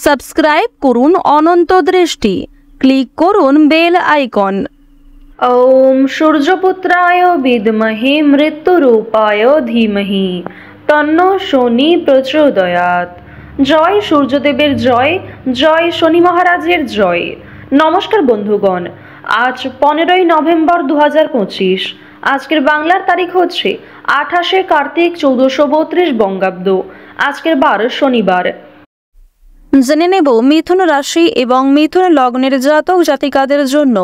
Subscribe করুন অনন্ত দৃষ্টি, click করুন বেল আইকন। ওম সূর্যপুত্রায় বিদ্মহে মৃত্যুরূপায় ধীমহি তন্নো শনি প্রচোদয়াৎ। জয় সূর্যদেবের জয়, জয় শনি মহারাজের জয়। নমস্কার বন্ধুগণ, আজ 15ই নভেম্বর 2025। আজকের বাংলার তারিখ হচ্ছে 28শে কার্তিক 1432 বঙ্গাব্দ। আজকের বার শনিবার। জেনে নেব মিথুন রাশি এবং মিথুন লগ্নের জাতক জাতিকাদের জন্য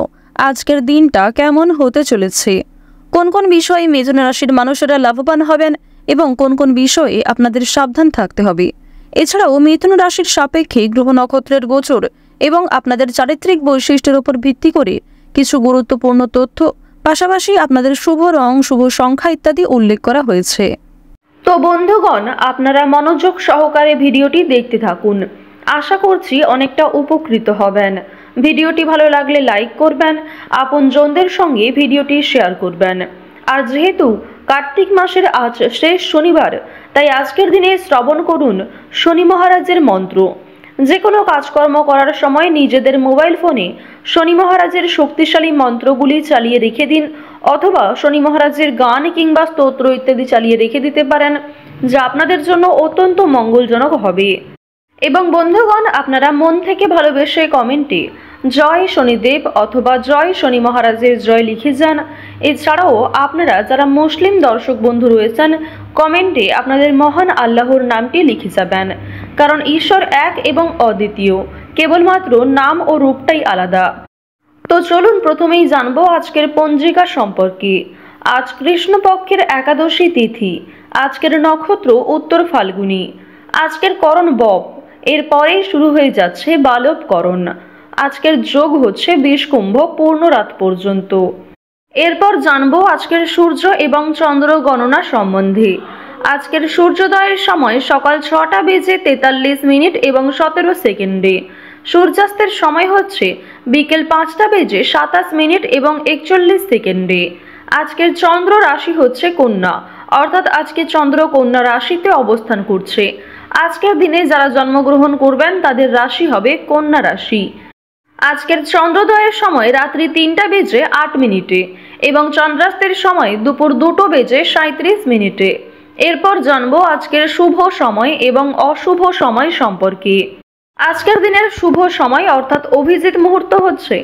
আজকের দিনটা কেমন হতে চলেছে, কোন কোন বিষয়ে মিথুন রাশির মানুষেরা লাভবান হবেন এবং কোন কোন বিষয়ে আপনাদের সাবধান থাকতে হবে। এছাড়াও মিথুন রাশির সাপেক্ষে গ্রহ নক্ষত্রের গোচর এবং আপনাদের চারিত্রিক বৈশিষ্ট্যের উপর ভিত্তি করে কিছু গুরুত্বপূর্ণ তথ্য, পাশাপাশি আপনাদের শুভ রং, শুভ সংখ্যা ইত্যাদি উল্লেখ করা হয়েছে। তো বন্ধুগণ, আপনারা মনোযোগ সহকারে ভিডিওটি দেখতে থাকুন। আশা করছি অনেকটা উপকৃত হবেন। ভিডিওটি ভালো লাগলে লাইক করবেন, আপনজনদের সঙ্গে ভিডিওটি শেয়ার করবেন। আর যেহেতু কার্তিক মাসের আজ শেষ শনিবার, তাই আজকের দিনে শ্রবণ করুন শনি মহারাজের মন্ত্র। যে কোনো কাজকর্ম করার সময় নিজেদের মোবাইল ফোনে শনি মহারাজের শক্তিশালী মন্ত্রগুলি চালিয়ে রেখে দিন, অথবা শনি মহারাজের গান কিংবা স্তোত্র ইত্যাদি চালিয়ে রেখে দিতে পারেন, যা আপনাদের জন্য অত্যন্ত মঙ্গলজনক হবে। এবং বন্ধুগণ, আপনারা মন থেকে ভালোবেসে কমেন্টে জয় শনিদেব অথবা জয় শনি মহারাজের জয় লিখে যান। এছাড়াও আপনারা যারা মুসলিম দর্শক বন্ধু রয়েছেন, কমেন্টে আপনাদের মহান আল্লাহর নামটি লিখে যাবেন, কারণ ঈশ্বর এক এবং অদ্বিতীয়, কেবলমাত্র নাম ও রূপটাই আলাদা। তো চলুন প্রথমেই জানবো আজকের পঞ্জিকা সম্পর্কে। আজ কৃষ্ণপক্ষের একাদশী তিথি। আজকের নক্ষত্র উত্তর ফাল্গুনী। আজকের করণ বব, এরপরেই শুরু হয়ে যাচ্ছে বালব করণ। আজকের যোগ হচ্ছে বিষকুম্ভ পূর্ণ রাত পর্যন্ত। এরপর জানবো আজকের সূর্য এবং চন্দ্র গণনা সম্বন্ধে। আজকের সূর্যোদয়ের সময় সকাল 6:43 এবং 17 সেকেন্ডে। সূর্যাস্তের সময় হচ্ছে বিকেল 5:27 এবং 41 সেকেন্ডে। আজকের চন্দ্র রাশি হচ্ছে কন্যা, অর্থাৎ আজকে চন্দ্র কন্যা রাশিতে অবস্থান করছে। আজকের দিনে যারা জন্মগ্রহণ করবেন তাদের রাশি হবে কন্যা রাশি। আজকের চন্দ্রোদয়ের সময় রাত্রি 3:08 এবং চন্দ্রাস্তের সময় দুপুর 2:37। এরপর জানবো আজকের শুভ সময় এবং অশুভ সময় সম্পর্কে। আজকের দিনের শুভ সময় অর্থাৎ অভিজিৎ মুহূর্ত হচ্ছে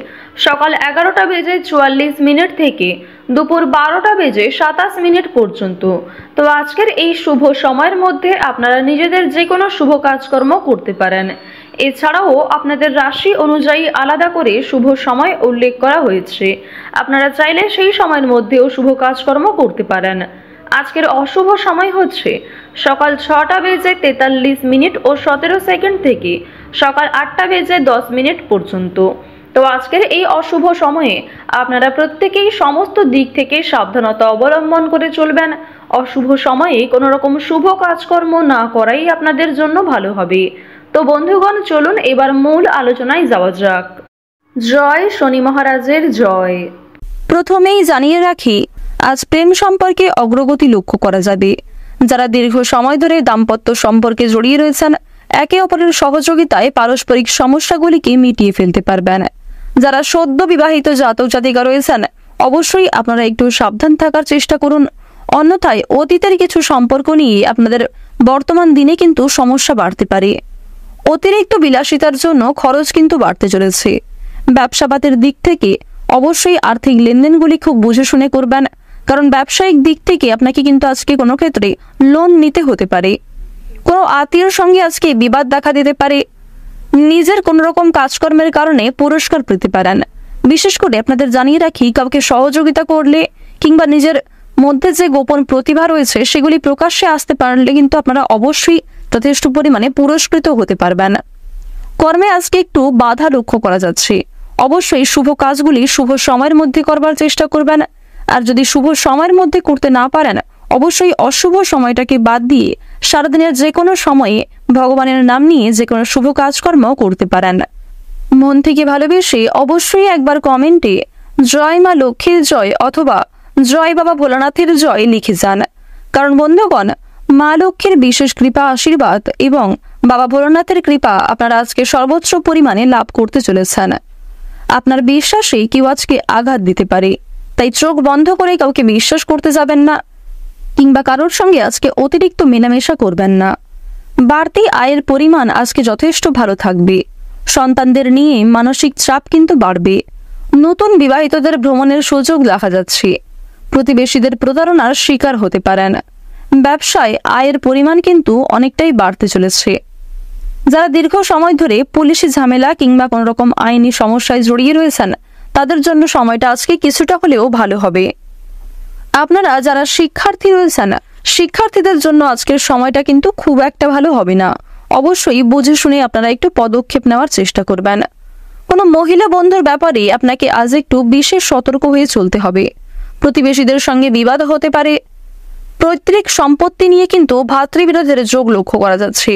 সকাল 11:44 থেকে দুপুর 12:27 পর্যন্ত। তো আজকের এই শুভ সময়ের মধ্যে আপনারা নিজেদের যে কোনো শুভ কাজকর্ম করতে পারেন। এছাড়াও আপনাদের রাশি অনুযায়ী আলাদা করে শুভ সময় উল্লেখ করা হয়েছে, আপনারা চাইলে সেই সময়ের মধ্যেও শুভ কাজকর্ম করতে পারেন। আজকের অশুভ সময় হচ্ছে সকাল 6:43 ও 17 সেকেন্ড থেকে সকাল 8:10 পর্যন্ত। তো আজকের এই অশুভ সময়ে আপনারা প্রত্যেকেই সমস্ত দিক থেকে সাবধানতা অবলম্বন করে চলবেন। অশুভ সময়ে কোনো রকম শুভ কাজকর্ম না করাই আপনাদের জন্য ভালো হবে। তো বন্ধুগণ, চলুন এবার মূল আলোচনায় যাওয়া যাক। জয় শনি মহারাজের জয়। প্রথমেই জানিয়ে রাখি, আজ প্রেম সম্পর্কে অগ্রগতি লক্ষ্য করা যাবে। যারা দীর্ঘ সময় ধরে দাম্পত্য সম্পর্কে জড়িয়ে রয়েছেন, একে অপরের সহযোগিতায় পারস্পরিক সমস্যাগুলিকে মিটিয়ে ফেলতে পারবেন। যারা সদ্য বিবাহিত জাতক জাতিকা রয়েছেন, অবশ্যই আপনারা একটু সাবধান থাকার চেষ্টা করুন, অন্যথায় অতীতের কিছু সম্পর্ক নিয়ে আপনাদের বর্তমান দিনে কিন্তু সমস্যা বাড়তে পারে। অতিরিক্ত বিলাসিতার জন্য খরচ কিন্তু বাড়তে চলেছে। ব্যবসাপাতের দিক থেকে অবশ্যই আর্থিক লেনদেনগুলি খুব বুঝে শুনে করবেন, কারণ ব্যবসায়িক দিক থেকে আপনাকে কিন্তু আজকে কোনো ক্ষেত্রে লোন নিতে হতে পারে। কোনো আত্মীয়র সঙ্গে আজকে বিবাদ দেখা দিতে পারে। নিজের কোনো রকম কাজকর্মের কারণে পুরস্কার পেতে পারেন। বিশেষ করে আপনাদের জানিয়ে রাখি, কাউকে সহযোগিতা করলে কিংবা নিজের মধ্যে যে গোপন প্রতিভা রয়েছে সেগুলি প্রকাশ্যে আসতে পারলে কিন্তু আপনারা অবশ্যই যথেষ্ট পরিমাণে পুরস্কৃত হতে পারবেন। কর্মে আজকে একটু বাধা লক্ষ্য করা যাচ্ছে। অবশ্যই শুভ কাজগুলি শুভ সময়ের মধ্যে করবার চেষ্টা করবেন। আর যদি শুভ সময়ের মধ্যে করতে না পারেন, অবশ্যই অশুভ সময়টাকে বাদ দিয়ে সারাদিনের যে কোনো সময়ে ভগবানের নাম নিয়ে যে কোনো শুভ কাজকর্ম করতে পারেন। মন থেকে ভালোবেসে অবশ্যই একবার কমেন্টে জয় মা লক্ষ্মীর জয় অথবা জয় বাবা ভোলানাথের জয় লিখে যান। কারণ বন্ধুগণ, মা লক্ষ্মীর বিশেষ কৃপা আশীর্বাদ এবং বাবা ভোলানাথের কৃপা আপনারা আজকে সর্বোচ্চ পরিমাণে লাভ করতে চলেছেন। আপনার বিশ্বাসে কেউ আজকে আঘাত দিতে পারে, তাই চোখ বন্ধ করে কাউকে বিশ্বাস করতে যাবেন না, কিংবা কারোর সঙ্গে আজকে অতিরিক্ত মেলামেশা করবেন না। বাড়তি আয়ের পরিমাণ আজকে যথেষ্ট ভালো থাকবে। সন্তানদের নিয়ে মানসিক চাপ কিন্তু বাড়বে। নতুন বিবাহিতদের ভ্রমণের সুযোগ দেখা যাচ্ছে। প্রতিবেশীদের প্রতারণার শিকার হতে পারেন। ব্যবসায় আয়ের পরিমাণ কিন্তু অনেকটাই বাড়তে চলেছে। যারা দীর্ঘ সময় ধরে পুলিশি ঝামেলা কিংবা কোনো রকম আইনি সমস্যায় জড়িয়ে রয়েছেন, তাদের জন্য সময়টা আজকে কিছুটা হলেও ভালো হবে। আপনারা যারা শিক্ষার্থী রয়েছেন, শিক্ষার্থীদের জন্য আজকের সময়টা কিন্তু খুব একটা ভালো হবে না। অবশ্যই বুঝে শুনে আপনারা একটু পদক্ষেপ নেওয়ার চেষ্টা করবেন। কোনো মহিলা বন্ধুর ব্যাপারে আপনাকে আজ একটু বিশেষ সতর্ক হয়ে চলতে হবে। প্রতিবেশীদের সঙ্গে বিবাদ হতে পারে। পৈতৃক সম্পত্তি নিয়ে কিন্তু ভাতৃবিরোধের যোগ লক্ষ্য করা যাচ্ছে।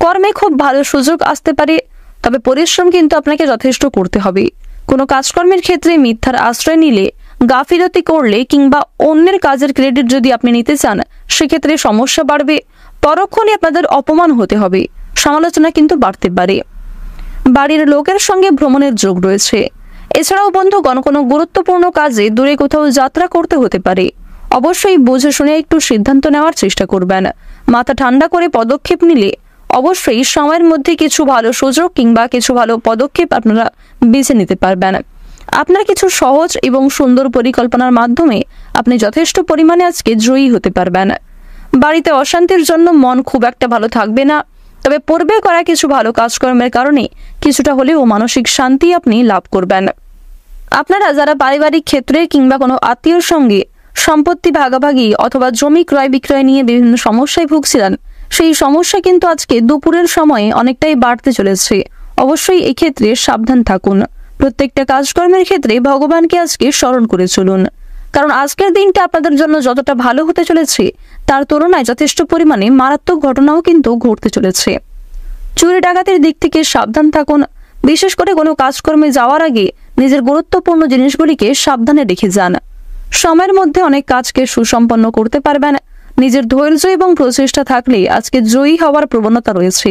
কর্মে খুব ভালো সুযোগ আসতে পারে, তবে পরিশ্রম কিন্তু আপনাকে যথেষ্ট করতে হবে। কোনো কাজকর্মের ক্ষেত্রে মিথ্যার আশ্রয় নিলে, গাফিলতি করলে কিংবা অন্যের কাজের ক্রেডিট যদি আপনি নিতে চান, সেক্ষেত্রে সমস্যা বাড়বে। পরক্ষণে আপনাদের অপমান হতে হবে, সমালোচনা কিন্তু বাড়তে পারে। বাড়ির লোকের সঙ্গে ভ্রমণের যোগ রয়েছে। এছাড়াও বন্ধুগণ, কোনো গুরুত্বপূর্ণ কাজে দূরে কোথাও যাত্রা করতে হতে পারে। অবশ্যই বুঝে শুনে একটু সিদ্ধান্ত নেওয়ার চেষ্টা করবেন। মাথা ঠান্ডা করে পদক্ষেপ নিলে অবশ্যই সময়ের মধ্যে কিছু ভালো সুযোগ কিংবা কিছু ভালো পদক্ষেপ আপনারা বেছে নিতে পারবেন। আপনার কিছু সহজ এবং সুন্দর পরিকল্পনার মাধ্যমে আপনি যথেষ্ট পরিমাণে আজকে জয়ী হতে পারবেন। বাড়িতে অশান্তির জন্য মন খুব একটা ভালো থাকবে না, তবে পূর্বে করা কিছু ভালো কাজকর্মের কারণে কিছুটা হলেও মানসিক শান্তি আপনি লাভ করবেন। আপনারা যারা পারিবারিক ক্ষেত্রে কিংবা কোনো আত্মীয়র সঙ্গে সম্পত্তি ভাগাভাগি অথবা জমি ক্রয় বিক্রয় নিয়ে বিভিন্ন সমস্যায় ভুগছিলেন, সেই সমস্যা কিন্তু আজকে দুপুরের সময়ে অনেকটাই বাড়তে চলেছে। অবশ্যই এই ক্ষেত্রে সাবধান থাকুন। প্রত্যেকটা কাজকর্মের ক্ষেত্রে ভগবানকে আজকে স্মরণ করে চলুন, কারণ আজকের দিনটা আপনাদের জন্য যতটা ভালো হতে চলেছে, তার তুলনায় যথেষ্ট পরিমাণে মারাত্মক ঘটনাও কিন্তু ঘটতে চলেছে। চুরি ডাকাতির দিক থেকে সাবধান থাকুন। বিশেষ করে কোনো কাজকর্মে যাওয়ার আগে নিজের গুরুত্বপূর্ণ জিনিসগুলিকে সাবধানে রেখে যান। সময়ের মধ্যে অনেক কাজকে সুসম্পন্ন করতে পারবেন। নিজের ধৈর্য এবং প্রচেষ্টা থাকলে আজকে জয়ী হওয়ার প্রবণতা রয়েছে।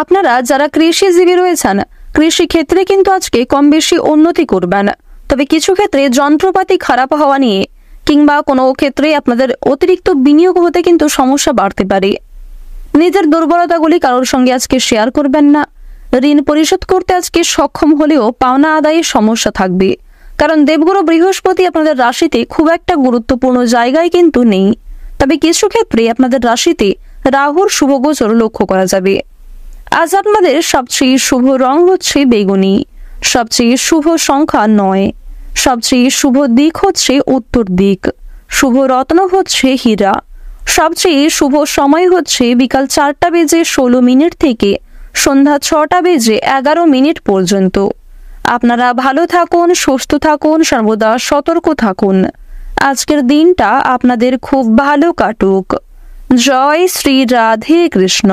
আপনারা যারা কৃষিজীবী রয়েছেন, কৃষি ক্ষেত্রে কিন্তু আজকে কম বেশি উন্নতি করবেন, তবে কিছু ক্ষেত্রে যন্ত্রপাতি খারাপ হওয়া নিয়ে কিংবা কোনো ক্ষেত্রে আপনাদের অতিরিক্ত বিনিয়োগ হতে কিন্তু সমস্যা বাড়তে পারে। নিজের দুর্বলতাগুলি কারোর সঙ্গে আজকে শেয়ার করবেন না। ঋণ পরিশোধ করতে আজকে সক্ষম হলেও পাওনা আদায়ের সমস্যা থাকবে, কারণ দেবগুরু বৃহস্পতি আপনাদের রাশিতে খুব একটা গুরুত্বপূর্ণ জায়গায় কিন্তু নেই। তবে কিছু ক্ষেত্রে আপনাদের রাশিতে রাহুর শুভ গোচর লক্ষ্য করা যাবে। আজ আপনাদের সবচেয়ে শুভ রং হচ্ছে বেগুনি, সবচেয়ে শুভ সংখ্যা 9, সবচেয়ে শুভ দিক হচ্ছে উত্তর দিক, শুভ রত্ন হচ্ছে হীরা, সবচেয়ে শুভ সময় হচ্ছে বিকাল 4:16 থেকে সন্ধ্যা 6:11 পর্যন্ত। আপনারা ভালো থাকুন, সুস্থ থাকুন, সর্বদা সতর্ক থাকুন। আজকের দিনটা আপনাদের খুব ভালো কাটুক। জয় শ্রী রাধে কৃষ্ণ।